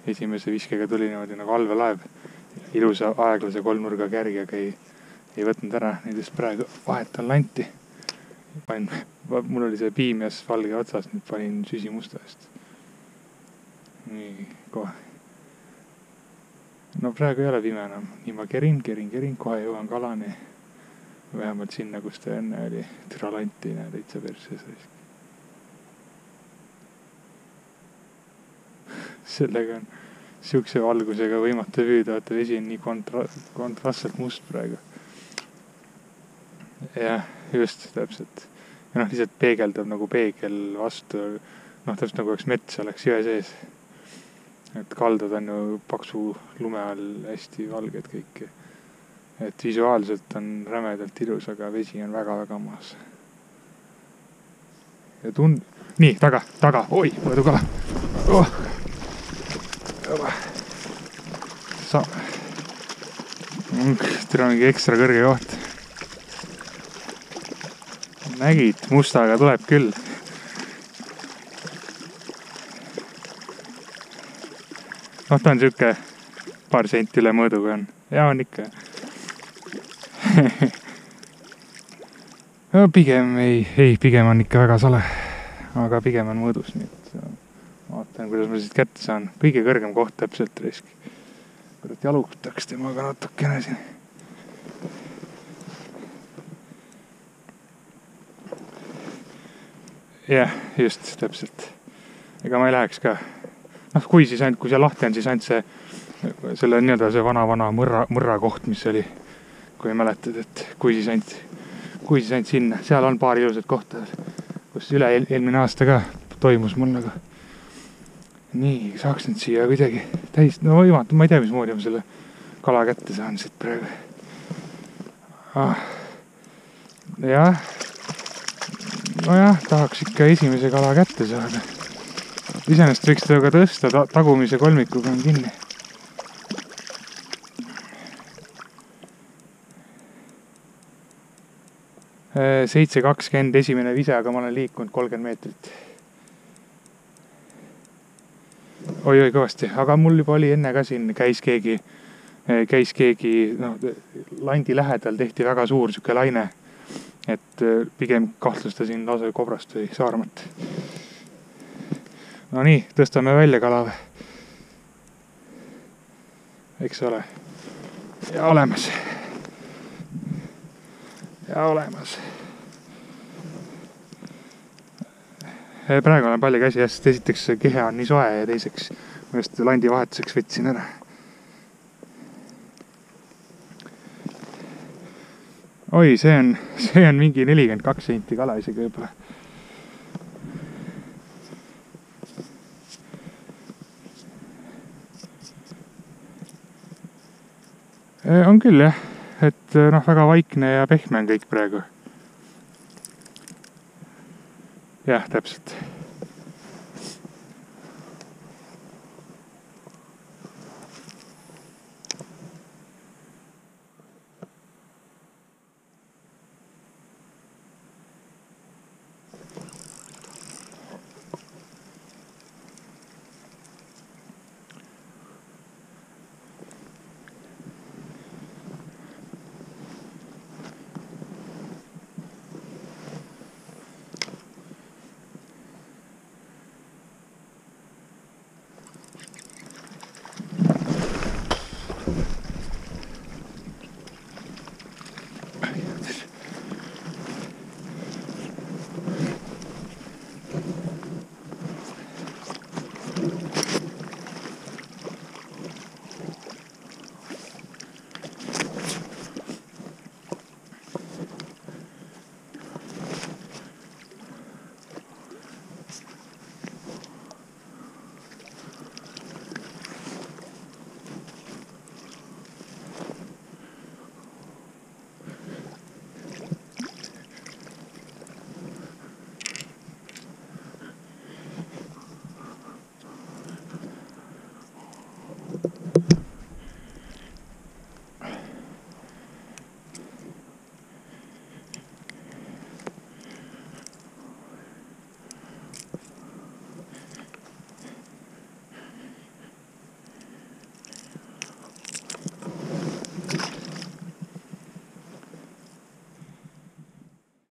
esimese viskega tuli niimoodi nagu allveelaev. Ilusa aeglase kolmnurga kärgi, aga ei võtnud ära. Nüüd just praegu vahetan lanti. Mul oli see piimias valge otsas, nüüd panin süsimusta eest. Nii, kohe. No praegu ei ole pime enam. Nii ma kerin, kohe jõuan kalani. Vähemalt sinna, kus ta enne oli. Türa lanti ei näe täitsa perses. Sellega on siukse valgusega võimatu püüda, vaata vesi on nii kontrastselt must praegu. Jah, just täpselt. Ja lihtsalt peegeldab nagu peegel vastu. Täpselt nagu mets oleks jõe sees. Et kaldad on ju paksu lume all hästi valged kõik. Et visuaalselt on rämedalt ilus, aga vesi on väga-väga maas. Ja Nii, taga. Oi, võedukala. Türa mingi ekstra kõrge koht. Nägid, mustaga tuleb küll. Ta on siuke paar senti üle mõõduga on. Ja on ikka. No, pigem pigem on ikka väga sale. Aga pigem on mõõdus. Nii et vaatan, kuidas ma siit kätte saan. Kõige kõrgem koht täpselt risk. Kurat jalutaks temaga natukene siin. Jah, just täpselt. Ega ma ei läheks ka. Kui see lahti on, siis ainult selle nii-öelda see vana mõrra koht, mis oli, kui ei mäletad, et kui siis ainult sinna. Seal on paar ilusat kohta, kus eelmine aasta ka toimus mul nagu. Nii, saaks nüüd siia kuidagi täis. No võimatu, ma ei tea, mismoodi ma selle kala kätte saan siit praegu. Jah. Nojah, tahaks ikka esimese kala kätte saada. Iseenesest võiks teda ka tõsta, tagumise kolmikuga on kinni. – 7.20 esimene vise, aga ma olen liikunud 30 meetrit. Oi, kõvasti. Aga mul juba oli enne ka siin, käis keegi, landi lähedal tehti väga suur siuke laine. Et pigem kahtlustasin lase kobrast või saarmat. No nii, tõstame välja kala. Eks ole. Ja olemas. Praegu olen palju käsi, sest esiteks kehe on nii soe ja teiseks ma just landi vahetuseks võtsin ära. Oi, see on mingi 42 senti kala isegi võib-olla. On küll jah, et väga vaikne ja pehme on kõik praegu. Jah, täpselt.